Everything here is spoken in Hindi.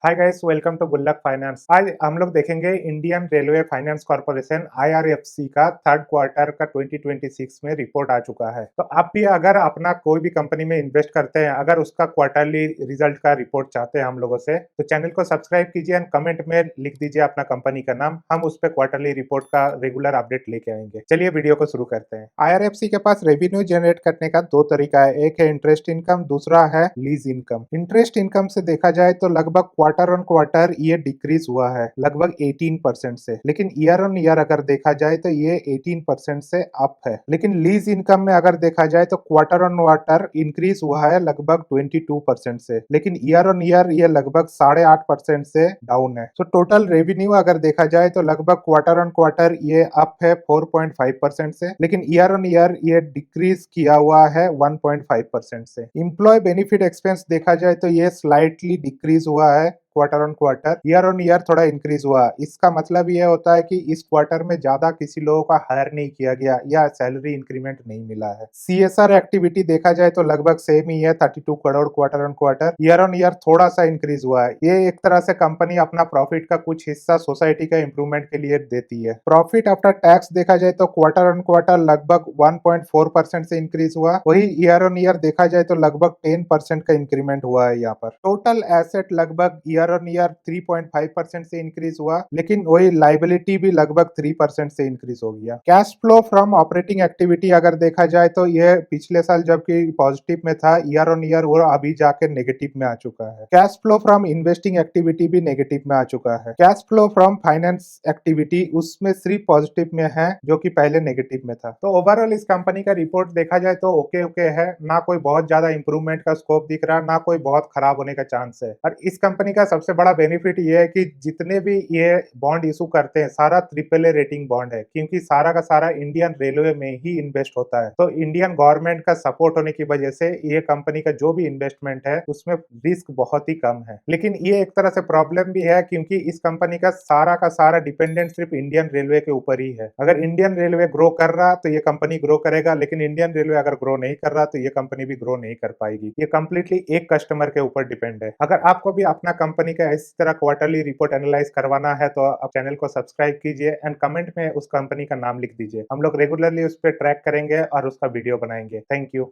हाय गाइस, वेलकम टू गुल्लक फाइनेंस। आज हम लोग देखेंगे Indian railway finance corporation IRFC का थर्ड क्वार्टर का 2026 में रिपोर्ट आ चुका है। तो आप भी अगर अपना कोई भी कंपनी में इन्वेस्ट करते हैं, अगर उसका क्वार्टरली रिजल्ट का रिपोर्ट चाहते हैं हम लोगों से, तो चैनल को सब्सक्राइब कीजिए एंड कमेंट में लिख दीजिए अपना कंपनी का नाम। हम उस पर क्वार्टरली रिपोर्ट का रेगुलर अपडेट लेके आएंगे। चलिए वीडियो को शुरू करते हैं। आईआरएफसी के पास रेवेन्यू जनरेट करने का दो तरीका है, एक है इंटरेस्ट इनकम, दूसरा है लीज इनकम। इंटरेस्ट इनकम से देखा जाए तो लगभग क्वार्टर ऑन क्वार्टर ये डिक्रीज हुआ है लगभग 18% से, लेकिन ईयर ऑन ईयर अगर देखा जाए तो ये 18% से अप है। लेकिन लीज इनकम में अगर देखा जाए तो क्वार्टर ऑन क्वार्टर इंक्रीज हुआ है लगभग 22% से, लेकिन ईयर ऑन ईयर ये लगभग 8.5% से डाउन है। तो टोटल रेवेन्यू अगर देखा जाए तो लगभग क्वार्टर ऑन क्वार्टर ये अप है 4.5% से, लेकिन ईयर ऑन ईयर ये डिक्रीज किया हुआ है 1.5% से। इम्प्लॉय बेनिफिट एक्सपेंस देखा जाए तो ये स्लाइटली डिक्रीज हुआ है quarter on quarter, year on year थोड़ा इंक्रीज हुआ। इसका मतलब ये होता है कि इस क्वार्टर में ज्यादा किसी लोगों का हायर नहीं किया गया या सैलरी इंक्रीमेंट नहीं मिला है। सीएसआर एक्टिविटी देखा जाए तो लगभग सेम ही है, 32 crore quarter on quarter. Year on year थोड़ा सा इंक्रीज हुआ है। ये एक तरह से कंपनी अपना प्रॉफिट का कुछ हिस्सा सोसाइटी का इंप्रूवमेंट के लिए देती है। प्रॉफिट आफ्टर टैक्स देखा जाए तो क्वार्टर ऑन क्वार्टर लगभग 1.4% से इंक्रीज हुआ, वही ईयर ऑन ईयर देखा जाए तो लगभग 10% का इंक्रीमेंट हुआ है। यहाँ पर टोटल एसेट लगभग ईयर ऑन ईयर 3.5% से इंक्रीज हुआ, लेकिन वही लाइबिलिटी भी लगभग 3% से इंक्रीज हो गया। Cash flow from operating activity अगर देखा जाए तो यह पिछले साल जबकि पॉजिटिव में था, ईयर ऑन ईयर वो अभी जाकर नेगेटिव में आ चुका है। Cash flow from investing activity भी नेगेटिव में आ चुका है। Cash flow from finance activity उसमें सिर्फ पॉजिटिव में है, जो कि पहले नेगेटिव में था। तो ओवरऑल इस कंपनी का रिपोर्ट देखा जाए तो ओके ओके है, ना कोई बहुत ज्यादा इंप्रूवमेंट का स्कोप दिख रहा, ना कोई बहुत खराब होने का चांस है। और इस कंपनी का सबसे बड़ा बेनिफिट ये है कि जितने भी ये बॉन्ड इशू करते हैं सारा ट्रिपल ए रेटिंग बॉन्ड है, क्योंकि सारा का सारा इंडियन रेलवे में ही इन्वेस्ट होता है। तो इंडियन गवर्नमेंट का सपोर्ट होने की वजह से ये कंपनी का जो भी इन्वेस्टमेंट है उसमें रिस्क बहुत ही कम है। लेकिन ये एक तरह से प्रॉब्लम भी है, क्योंकि इस कंपनी का सारा डिपेंडेंट सिर्फ इंडियन रेलवे के ऊपर ही है। अगर इंडियन रेलवे ग्रो कर रहा तो ये कंपनी ग्रो करेगा, लेकिन इंडियन रेलवे अगर ग्रो नहीं कर रहा तो ये कंपनी भी ग्रो नहीं कर पाएगी। ये कंप्लीटली एक कस्टमर के ऊपर डिपेंड है। अगर आपको भी अपना कंपनी का इस तरह क्वार्टरली रिपोर्ट एनालाइज करवाना है तो आप चैनल को सब्सक्राइब कीजिए एंड कमेंट में उस कंपनी का नाम लिख दीजिए। हम लोग रेगुलरली उस पर ट्रैक करेंगे और उसका वीडियो बनाएंगे। Thank you.